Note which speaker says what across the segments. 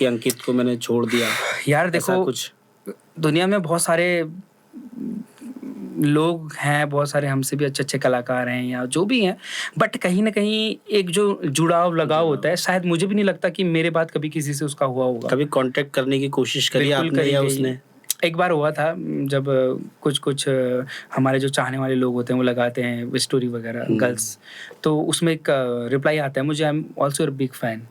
Speaker 1: कि अंकित को मैंने छोड़ दिया?
Speaker 2: यार
Speaker 1: ऐसा
Speaker 2: देखो,
Speaker 1: कुछ
Speaker 2: दुनिया में बहुत सारे लोग हैं, बहुत सारे हमसे भी अच्छे अच्छे कलाकार हैं या जो भी हैं, बट कहीं ना कहीं एक जो जुड़ाव लगाव होता है, शायद मुझे भी नहीं लगता कि मेरे बाद कभी किसी से उसका हुआ होगा।
Speaker 1: कभी कांटेक्ट करने की कोशिश करी
Speaker 2: बिल्कुल
Speaker 1: आपने
Speaker 2: करी
Speaker 1: या
Speaker 2: गई।
Speaker 1: उसने?
Speaker 2: एक बार हुआ था जब कुछ हमारे जो चाहने वाले लोग होते हैं वो लगाते हैं स्टोरी वगैरह गर्ल्स, तो उसमें एक रिप्लाई आता है मुझे, I am also big fan.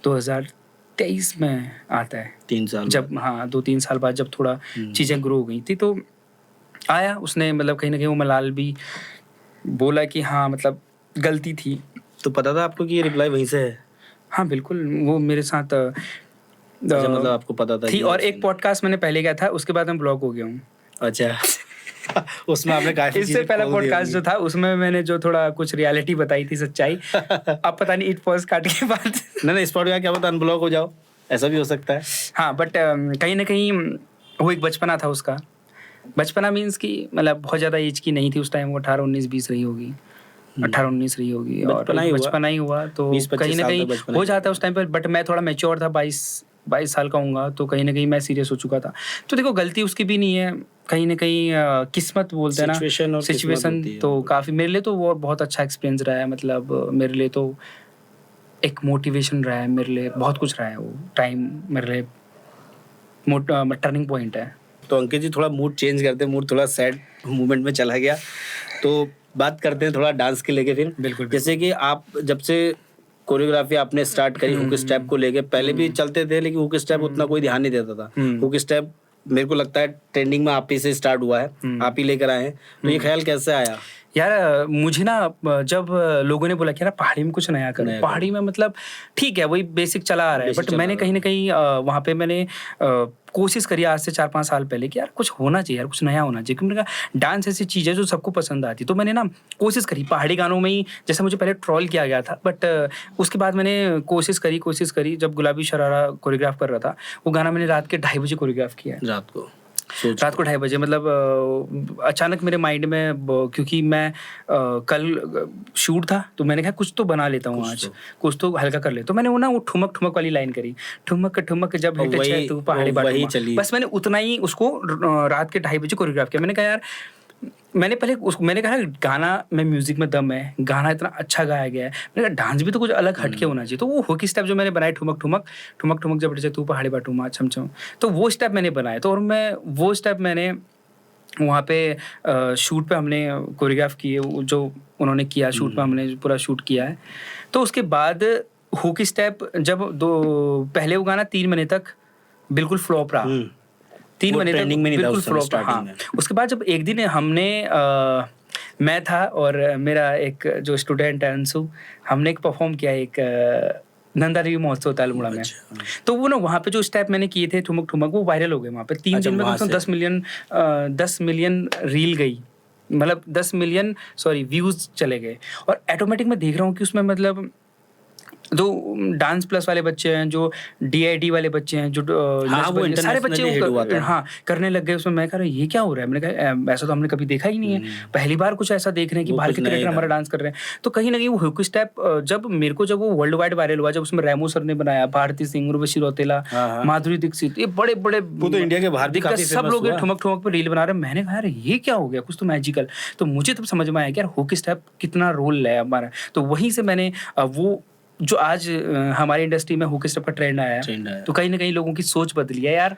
Speaker 2: 2023 में आता है,
Speaker 1: 3 साल
Speaker 2: जब हाँ 2-3 साल बाद जब थोड़ा चीज़ें ग्रो हो गई थी, तो आया उसने, मतलब कहीं ना कहीं वो मलाल भी बोला कि हाँ मतलब गलती थी।
Speaker 1: तो पता था आपको कि ये रिप्लाई वहीं से है?
Speaker 2: हाँ बिल्कुल, वो मेरे साथ
Speaker 1: अच्छा, मतलब आपको पता था
Speaker 2: थी।
Speaker 1: कि
Speaker 2: और एक पॉडकास्ट मैंने पहले किया था, उसके बाद मैं ब्लॉक हो गया हूँ।
Speaker 1: अच्छा उसमें आपने काफी
Speaker 2: इससे
Speaker 1: चीजें
Speaker 2: पहला
Speaker 1: खोल दी
Speaker 2: पॉडकास्ट जो
Speaker 1: होंगी।
Speaker 2: था उसमें मैंने जो थोड़ा कुछ रियलिटी बताई थी, सच्चाई। अब पता नहीं इट पॉज काट के बाद
Speaker 1: नहीं इस पॉडकास्ट क्या पता अनब्लॉक हो जाओ, ऐसा भी हो सकता है।
Speaker 2: हाँ बट कहीं ना कहीं वो एक बचपना था उसका। बचपना मीन्स कि मतलब बहुत ज़्यादा एज की नहीं थी उस टाइम, वो 18-19-20 रही होगी, 18-19 रही होगी, और बचपना ही हुआ तो
Speaker 1: 20-25
Speaker 2: कहीं ना
Speaker 1: साल
Speaker 2: कहीं
Speaker 1: तक बचपना
Speaker 2: हो
Speaker 1: ही
Speaker 2: जाता है उस टाइम पर। बट मैं थोड़ा मैच्योर था, 22 साल का हूँगा, तो कहीं ना कहीं मैं सीरियस हो चुका था। तो देखो गलती उसकी भी नहीं है, कहीं ना कहीं किस्मत बोलते हैं ना,
Speaker 1: सिचुएशन और किस्मत
Speaker 2: सिचुएशन।
Speaker 1: होती है।
Speaker 2: तो काफ़ी मेरे लिए तो वो बहुत अच्छा एक्सपीरियंस रहा है, मतलब मेरे लिए तो एक मोटिवेशन रहा है, मेरे लिए बहुत कुछ रहा है वो टाइम, मेरे लिए टर्निंग पॉइंट है।
Speaker 1: तो अंकित जी थोड़ा मूड चेंज करते हैं, मूड थोड़ा सैड मूवमेंट में चला गया, तो बात करते हैं थोड़ा डांस के लेके फिर।
Speaker 2: बिल्कुल
Speaker 1: जैसे कि आप जब से कोरियोग्राफी आपने स्टार्ट करी हुक स्टेप को लेके, पहले भी चलते थे लेकिन हुक स्टेप उतना कोई ध्यान नहीं देता था। हुक स्टेप मेरे को लगता है ट्रेंडिंग में आप ही से स्टार्ट हुआ है, आप ही लेकर आए हैं, तो ये ख्याल कैसे आया?
Speaker 2: यार मुझे ना जब लोगों ने बोला कि यार पहाड़ी में कुछ नया करो, पहाड़ी में मतलब ठीक है वही बेसिक चला आ रहा है, बट मैंने कहीं ना कहीं वहाँ पे मैंने कोशिश करी आज से 4-5 साल पहले कि यार कुछ होना चाहिए, यार कुछ नया होना चाहिए, क्योंकि डांस ऐसी चीज़ है जो सबको पसंद आती। तो मैंने ना कोशिश करी पहाड़ी गानों में ही, जैसे मुझे पहले ट्रोल किया गया था, बट उसके बाद मैंने कोशिश करी। जब गुलाबी शरारा कोरियोग्राफ कर रहा था, वो गाना मैंने रात के 2:30 बजे कोरियोग्राफ किया।
Speaker 1: रात को
Speaker 2: 2:30 बजे, मतलब अचानक मेरे माइंड में क्योंकि मैं कल शूट था, तो मैंने कहा कुछ तो बना लेता हूँ आज, कुछ तो हल्का कर ले। तो मैंने वो ना वो ठुमक ठुमक वाली लाइन करी, ठुमक ठुमक जब हिट छे तू पहाड़ी बाटू, बस मैंने उतना ही उसको रात के 2:30 बजे कोरियोग्राफ किया। मैंने कहा यार, मैंने कहा गाना में म्यूजिक में दम है, गाना इतना अच्छा गाया गया है, मैंने कहा डांस भी तो कुछ अलग हटके होना चाहिए। तो वो हुक स्टेप जो मैंने बनाए, ठुमक ठुमक ठुमक ठुमक जब तू पहाड़ी बाटू माँ छम छम, तो वो स्टेप मैंने बनाए। तो और मैं वो स्टेप मैंने वहाँ पे शूट पे हमने कोरियोग्राफ किए, जो उन्होंने किया शूट पे, हमने पूरा शूट किया है। तो उसके बाद हुक स्टेप जब पहले वो गाना 3 महीने तक बिल्कुल फ्लॉप रहा, 3 महीने तक बिल्कुल फ्लॉप। हाँ, उसके बाद जब एक दिन हमने मैं था और मेरा एक जो स्टूडेंट है अंशु, हमने एक परफॉर्म किया एक नंदा देवी महोत्सव था अल्मोड़ा में। तो वो ना वहाँ पे जो स्टेप मैंने किए थे ठुमक ठुमक, वो वायरल हो गए वहाँ पे। 3 दिन में कम से कम 10 मिलियन रील गई, मतलब 10 मिलियन व्यूज चले गए। और ऑटोमेटिक मैं देख रहा हूँ कि उसमें मतलब जो डांस प्लस वाले बच्चे हैं, जो DID वाले बच्चे हैं, जो सारे बच्चे हाँ करने लग गए उसमें। मैं कह रहा ये क्या हो रहा है, मैंने कहा ऐसा तो हमने कभी देखा ही नहीं है, पहली बार कुछ ऐसा देख रहे हैं कि बाहर के क्रिकेटर हमारा डांस कर रहे हैं। तो कहीं ना कहीं वो हुक स्टेप जब वो वर्ल्ड वाइड वायरल हुआ, जब उसमें रेमो सर ने बनाया, भारती सिंह, उर्वशी रौतेला, माधुरी दीक्षित, ये बड़े बड़े
Speaker 1: तो इंडिया के बाहर भी
Speaker 2: सब लोग ठुमक ठुमक पर रील बना रहे हैं। मैंने कहा यार ये क्या हो गया, कुछ तो मैजिकल। तो मुझे तब समझ में आया कि यार हुक स्टेप कितना रोल है हमारा। तो वहीं से मैंने वो जो आज हमारी इंडस्ट्री में हुक स्टेप का ट्रेंड आया है, तो कहीं ना कहीं लोगों की सोच बदली है यार।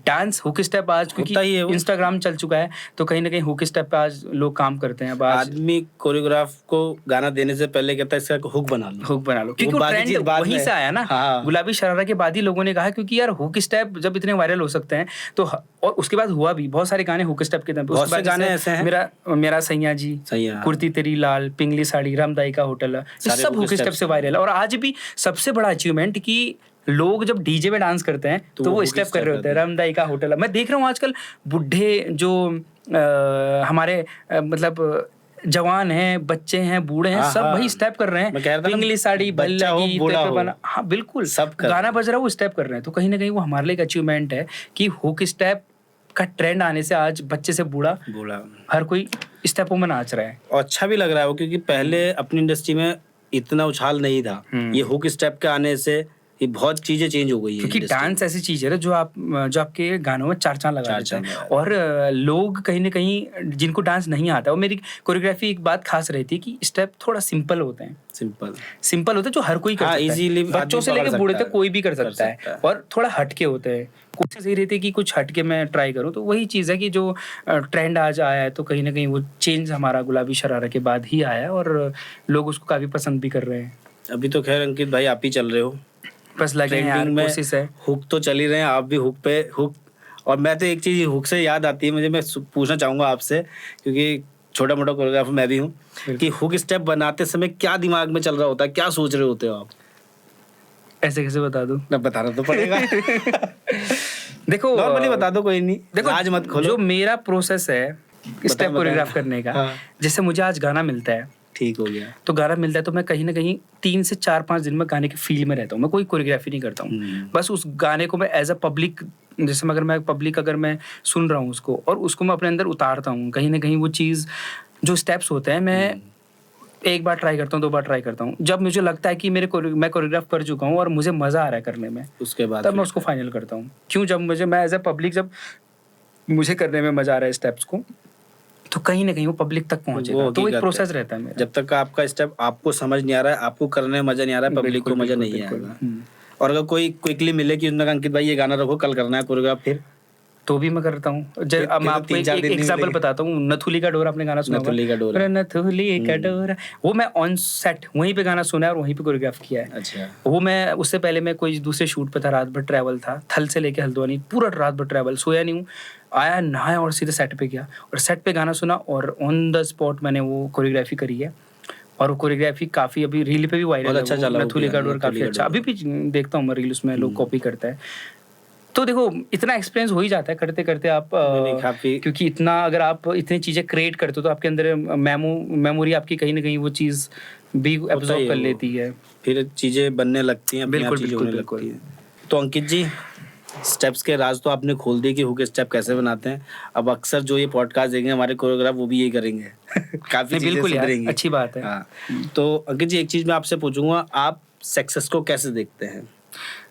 Speaker 2: डांस हुक स्टेप आज क्योंकि इंस्टाग्राम चल चुका है, तो कहीं ना कहीं हुक स्टेप पे आज लोग काम करते हैं।
Speaker 1: आदमी कोरियोग्राफ को गाना देने से पहले कहता है इसका हुक बना लो,
Speaker 2: क्योंकि वो ट्रेंड वहीं से आया ना। गुलाबी शरारा के बाद ही लोगों ने कहा, क्योंकि यार हुक स्टेप जब इतने वायरल हो सकते हैं तो, और उसके बाद हुआ भी बहुत सारे गाने हुक स्टेप के दम पे। उसके बाद गाने ऐसे हैं, मेरा सैया जी, कुर्ती तेरी लाल, पिंगली साड़ी, रामदाई का होटल, ये सब हुक स्टेप से वायरल। और आज भी सबसे बड़ा अचीवमेंट कि लोग जब डीजे में डांस करते हैं तो वो स्टेप कर रहे होते हैं, रामदाई का होटल। मैं देख रहा हूँ आजकल बुढ़े जो हमारे मतलब जवान हैं, बच्चे हैं, बूढ़े हैं, सब भाई स्टेप कर रहे हैं। पिंगली साड़ी बल्ला की बना, हाँ बिल्कुल, सब गाना बज रहा है वो स्टेप कर रहे हैं। तो कहीं ना कहीं वो हमारे लिए एक अचीवमेंट है कि हुक स्टेप का ट्रेंड आने से आज बच्चे से बूढ़ा हर कोई स्टेपों में नाच रहा है।
Speaker 1: और अच्छा भी लग रहा है वो, क्योंकि पहले अपनी इंडस्ट्री में इतना उछाल नहीं था। ये हुक स्टेप के आने से ये बहुत चीजें चेंज हो गई है
Speaker 2: क्योंकि
Speaker 1: industry
Speaker 2: डांस ऐसी चीज है ना जो आपके गानों में चार चांद लगा
Speaker 1: चार
Speaker 2: देता है।
Speaker 1: चांद लगा
Speaker 2: और लोग कहीं ना कहीं जिनको डांस नहीं आता, और मेरी कोरियोग्राफी एक बात खास रहती है कि स्टेप थोड़ा सिंपल होते हैं, सिंपल होते हैं जो हर कोई कर
Speaker 1: हाँ,
Speaker 2: सकता
Speaker 1: easily
Speaker 2: है, बच्चों से
Speaker 1: आदमी
Speaker 2: लेकर
Speaker 1: पकड़
Speaker 2: बूढ़े
Speaker 1: सकता
Speaker 2: तक
Speaker 1: है,
Speaker 2: कोई भी कर
Speaker 1: कर
Speaker 2: सकता है,
Speaker 1: सकता है।
Speaker 2: और थोड़ा हटके होते हैं। कोशिश यही रहती है कि कुछ हटके मैं ट्राई करूँ। तो वही चीज़ है कि जो ट्रेंड आज आया है, तो कहीं ना कहीं वो चेंज हमारा गुलाबी शरारा के बाद ही आया है, और लोग उसको काफ़ी पसंद भी कर रहे हैं।
Speaker 1: अभी तो खैर अंकित भाई आप ही चल रहे हो
Speaker 2: बस लगे हैं यार,
Speaker 1: ट्रेंडिंग में,
Speaker 2: कोशिश है।
Speaker 1: हुक तो चल ही रहे हैं, आप भी हुक पे हुक। और मैं तो एक चीज हुक से याद आती है मुझे, मैं पूछना चाहूंगा आपसे, क्योंकि छोटा मोटा कोरियोग्राफर मैं भी हूँ, कि हुक स्टेप बनाते समय क्या दिमाग में चल रहा होता है, क्या सोच रहे होते हो आप?
Speaker 2: ऐसे कैसे बता दूं?
Speaker 1: ना बताना तो पड़ेगा।
Speaker 2: देखो
Speaker 1: नॉर्मली बता दो, कोई नहीं,
Speaker 2: देखो
Speaker 1: राज मत खोलो।
Speaker 2: जो मेरा प्रोसेस है स्टेप कोरियोग्राफ करने का,
Speaker 1: हाँ।
Speaker 2: जैसे मुझे आज गाना मिलता है,
Speaker 1: ठीक हो गया।
Speaker 2: तो गाना मिलता है तो मैं कहीं ना कहीं 3 से 4-5 दिन में गाने के फील में रहता हूँ। मैं कोई कोरियोग्राफी नहीं करता हूँ, बस उस गाने को मैं एज अ पब्लिक, जैसे अगर मैं सुन रहा हूँ उसको, और उसको मैं अपने अंदर उतारता हूँ। कहीं ना कहीं वो चीज़, जो स्टेप्स होते हैं, मैं एक बार ट्राई करता हूँ, 2 बार ट्राई करता हूँ। जब मुझे लगता है कि मैं कोरियोग्राफ कर चुका हूँ और मुझे मज़ा आ रहा है करने में,
Speaker 1: उसके बाद
Speaker 2: तब मैं उसको फाइनल करता हूँ। क्यों? जब मैं एज अ पब्लिक, जब मुझे करने में मज़ा आ रहा है स्टेप्स को, तो कहीं ना कहीं वो पब्लिक तक पहुंचेगा। तो एक प्रोसेस रहता है मेरा।
Speaker 1: जब तक आपका स्टेप आपको समझ नहीं आ रहा है, आपको करने में मजा नहीं आ रहा है, पब्लिक को मजा नहीं आएगा। और अगर कोई क्विकली मिले कि उन्होंने कहा अंकित भाई ये गाना रखो, कल करना है कोरियोग्राफ, फिर
Speaker 2: तो भी मैं करता हूँ। अब मैं आपको
Speaker 1: 3-4
Speaker 2: एक
Speaker 1: दिन नहीं
Speaker 2: एग्जांपल
Speaker 1: मिलेंगे।
Speaker 2: बताता हूँ। नथुली का डोरा आपने गाना सुना होगा?
Speaker 1: नथुली का डोरा।
Speaker 2: नथुली का डोरा, वो मैं ऑन सेट वहीं पे गाना सुना है और वहीं पे कोरियोग्राफ किया है।
Speaker 1: अच्छा।
Speaker 2: वो मैं उससे पहले मैं कोई दूसरे शूट पे था, रात भर ट्रैवल था, थल से लेके हल्द्वानी, पूरा रात भर ट्रैवल, सोया नहीं हूँ, आया नहाया और सीधे सेट पे गया, और सेट पे गाना सुना, और ऑन द स्पॉट मैंने वो कोरियोग्राफी करी है। और वो कोरियोग्राफी काफी अभी रील पे भी वायरल है।
Speaker 1: अच्छा चला
Speaker 2: नथुली का डोरा काफी अच्छा, अभी भी देखता हूँ मैं रील, उसमें लोग कॉपी करता है। तो देखो इतना एक्सपीरियंस हो ही जाता है करते करते आप, क्योंकि इतना अगर आप इतनी चीजें क्रिएट करते हो तो आपके अंदर मेमोरी आपकी कहीं ना कहीं वो चीज भी एब्जॉर्ब कर लेती है,
Speaker 1: फिर चीजें बनने लगती हैं,
Speaker 2: बिल्कुल बिल्कुल बिल्कुल।
Speaker 1: तो अंकित जी, स्टेप्स के राज तो आपने खोल दिए कि हुक स्टेप कैसे बनाते हैं। अब अक्सर जो ये पॉडकास्ट देंगे हमारे कोरियोग्राफ, वो भी यही करेंगे। काफी चीजें सुधरेंगी।
Speaker 2: अच्छी बात है।
Speaker 1: हाँ। तो अंकित जी एक चीज मैं आपसे पूछूंगा, आप सक्सेस को कैसे देखते हैं?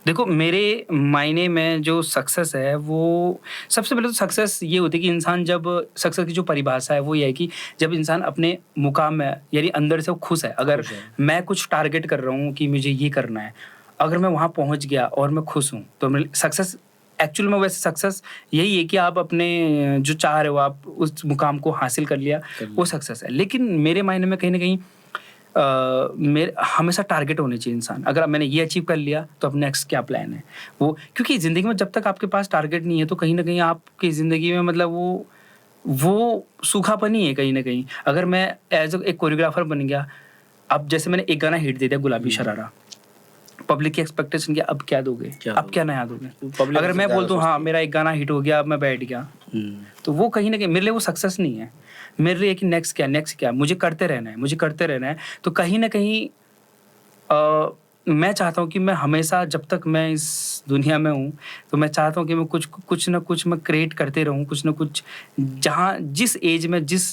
Speaker 2: देखो मेरे मायने में जो सक्सेस है, वो सबसे पहले तो सक्सेस ये होती है कि इंसान, जब सक्सेस की जो परिभाषा है वो ये है कि जब इंसान अपने मुकाम में, यानी अंदर से वो खुश है। अगर मैं कुछ टारगेट कर रहा हूँ कि मुझे ये करना है, अगर मैं वहाँ पहुँच गया और मैं खुश हूँ, तो मेरे सक्सेस एक्चुअल में, वैसे सक्सेस यही है कि आप अपने जो चाह रहे हो, आप उस मुकाम को हासिल कर लिया, वो सक्सेस है। लेकिन मेरे मायने में कहीं ना कहीं मेरे हमेशा टारगेट होने चाहिए इंसान। अगर मैंने ये अचीव कर लिया तो अब नेक्स्ट क्या प्लान है वो, क्योंकि ज़िंदगी में जब तक आपके पास टारगेट नहीं है, तो कहीं ना कहीं आपकी ज़िंदगी में मतलब वो सूखापन ही है कहीं ना कहीं। अगर मैं एज एक कोरियोग्राफर बन गया, अब जैसे मैंने एक गाना हिट दे दिया, गुलाबी शरारा, पब्लिक की एक्सपेक्टेशन क्या, अब क्या दोगे, अब क्या नया दोगे? अगर मैं बोल दूं हाँ मेरा एक गाना हिट हो गया, अब मैं बैठ गया, तो वो कहीं ना कहीं मेरे लिए वो सक्सेस नहीं है। मेरे लिए कि नेक्स्ट क्या, मुझे करते रहना है। तो कहीं ना कहीं मैं चाहता हूँ कि मैं हमेशा, जब तक मैं इस दुनिया में हूँ, तो मैं चाहता हूँ कि मैं कुछ ना कुछ मैं क्रिएट करते रहूँ, कुछ ना कुछ, जहाँ जिस एज में, जिस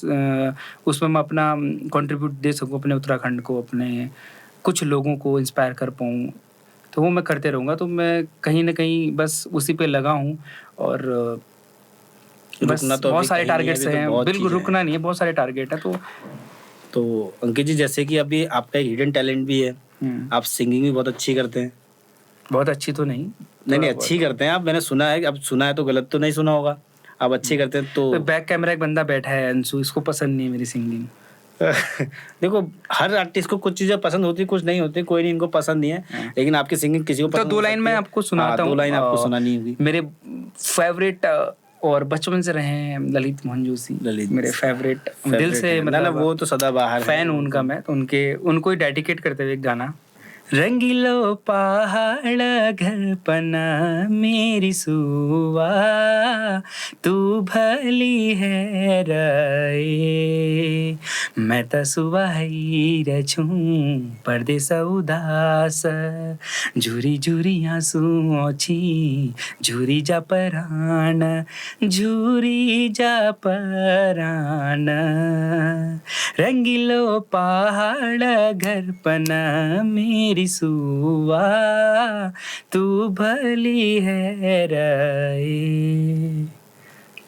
Speaker 2: उसमें मैं अपना कंट्रीब्यूट दे सकूँ अपने उत्तराखंड को, अपने कुछ लोगों को इंस्पायर कर पाऊँ, तो वो मैं करते रहूँगा। तो मैं कहीं ना कहीं बस उसी पे लगा हूँ, और बस बहुत सारे टारगेट्स हैं। बिल्कुल रुकना नहीं है, बहुत सारे टारगेट हैं।
Speaker 1: तो अंकित जी, जैसे कि अभी आपका हिडन टैलेंट भी है, आप सिंगिंग भी बहुत अच्छी करते हैं।
Speaker 2: बहुत अच्छी तो नहीं
Speaker 1: अच्छी करते हैं आप, मैंने सुना है। अब सुना है तो गलत तो नहीं सुना होगा, आप अच्छी करते हैं। तो
Speaker 2: बैक कैमरा एक बंदा बैठा है अंशु, इसको पसंद नहीं है मेरी सिंगिंग।
Speaker 1: देखो हर आर्टिस्ट को कुछ चीजें पसंद होती, कुछ नहीं होती, कोई नहीं इनको पसंद नहीं है, लेकिन आपकी सिंगिंग किसी को पसंद।
Speaker 2: तो 2 लाइन मैं आपको सुनाता हूँ।
Speaker 1: 2 लाइन आपको सुनानी होगी।
Speaker 2: मेरे फेवरेट और बचपन से रहे हैं ललित मोहन जोशी, मेरे फेवरेट दिल से, मतलब
Speaker 1: वो तो सदाबहार
Speaker 2: फैन हूं उनका मैं। तो उनको ही डेडिकेट करते हुए एक गाना, रंगीलो पहाड़ घर पना मेरी सुवा, तू भली है रे, मैं तो सुवा ही रछूं परदेस उदास, झूरी झूरी आंसू छी झूरी जा परान, झूरी जा परान, रंगीलो पहाड़ घर पना मेरी मेरी सुआ तू भली है राय।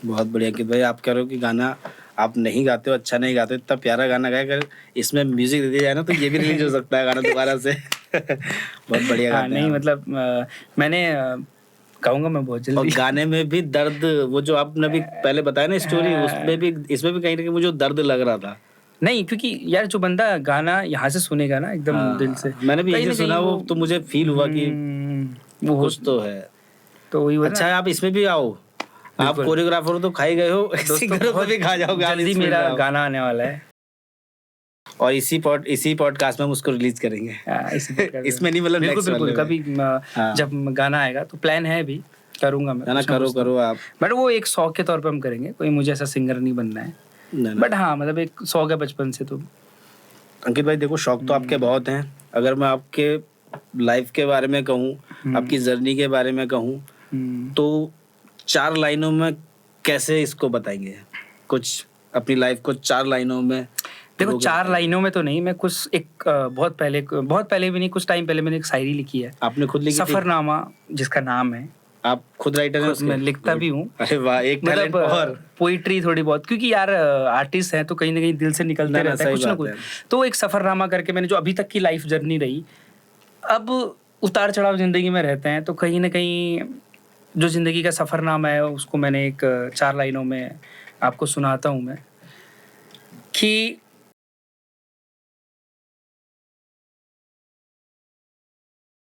Speaker 1: बहुत बढ़िया अंकित भाई, आप कह रहे हो कि गाना आप नहीं गाते हो, अच्छा नहीं गाते हो, इतना प्यारा गाना गाया, अगर इसमें म्यूजिक दे दिया जाए ना तो ये भी रिलीज हो सकता है गाना दोबारा से। बहुत बढ़िया
Speaker 2: हाँ
Speaker 1: गाते हैं
Speaker 2: नहीं
Speaker 1: आप।
Speaker 2: मतलब मैंने गाऊंगा मैं बहुत
Speaker 1: और
Speaker 2: जल्दी।
Speaker 1: गाने में भी दर्द, वो जो आपने अभी पहले बताया ना स्टोरी, उसमें भी इसमें भी कहीं ना कहीं मुझे दर्द लग रहा था।
Speaker 2: नहीं क्योंकि यार जो बंदा गाना यहाँ से सुनेगा ना एकदम
Speaker 1: हाँ,
Speaker 2: दिल से,
Speaker 1: मैंने भी
Speaker 2: कहीं
Speaker 1: यही
Speaker 2: ना
Speaker 1: से सुना,
Speaker 2: कहीं
Speaker 1: वो तो मुझे फील हुआ कि
Speaker 2: वो
Speaker 1: कुछ तो है।
Speaker 2: तो वही हुआ
Speaker 1: अच्छा
Speaker 2: ना।
Speaker 1: है आप इसमें भी आओ, आप
Speaker 2: बिल्कुल।
Speaker 1: कोरियोग्राफर तो खा ही गए हो, सिंगर पे भी खा जाओगे आप
Speaker 2: जल्दी
Speaker 1: इसमें
Speaker 2: मेरा
Speaker 1: भी आओ।
Speaker 2: गाना आने वाला है।
Speaker 1: और इसी पॉडकास्ट में हम उसको रिलीज करेंगे।
Speaker 2: इसी podcast में।
Speaker 1: इसमें नहीं, मतलब
Speaker 2: बिल्कुल
Speaker 1: नेक्स्ट
Speaker 2: बिल्कुल
Speaker 1: वाले में।
Speaker 2: कभी
Speaker 1: हाँ।
Speaker 2: जब गाना आएगा तो प्लान है अभी, करूंगा मैं
Speaker 1: गाना
Speaker 2: कुछ ना
Speaker 1: करो
Speaker 2: कुछ तो।
Speaker 1: करो आप।
Speaker 2: बट वो एक शौक के तौर पे हम करेंगे, कोई मुझे ऐसा सिंगर नहीं बनना है।
Speaker 1: नहीं,
Speaker 2: बट हाँ मतलब एक शौक है बचपन से तो।
Speaker 1: अंकित भाई देखो, शौक तो आपके बहुत हैं। अगर मैं आपके लाइफ के बारे में कहूँ, आपकी जर्नी के बारे में कहूँ, तो 4 लाइनों में कैसे इसको बताएंगे? कुछ अपनी लाइफ को 4 लाइनों में।
Speaker 2: देखो 4 लाइनों में तो नहीं, मैं कुछ एक बहुत पहले भी नहीं, कुछ टाइम पहले मैंने एक शायरी लिखी है,
Speaker 1: आपने खुद लिखी थी?
Speaker 2: सफरनामा जिसका नाम है।
Speaker 1: आप खुद राइटर हैं
Speaker 2: खुद
Speaker 1: उसके?
Speaker 2: मैं लिखता भी हूँ।
Speaker 1: अरे वाह, एक टैलेंट और।
Speaker 2: पोइट्री थोड़ी बहुत, क्योंकि यार आर्टिस्ट हैं तो कहीं ना कहीं दिल से निकलते
Speaker 1: ना,
Speaker 2: रहता है
Speaker 1: सही
Speaker 2: कुछ ना
Speaker 1: बात
Speaker 2: कुछ।
Speaker 1: है।
Speaker 2: तो एक सफरनामा करके मैंने, जो अभी तक की लाइफ जर्नी रही, अब उतार चढ़ाव जिंदगी में रहते हैं तो कहीं ना कहीं जो जिंदगी का सफरनामा है उसको मैंने एक 4 लाइनों में आपको सुनाता हूँ मैं। कि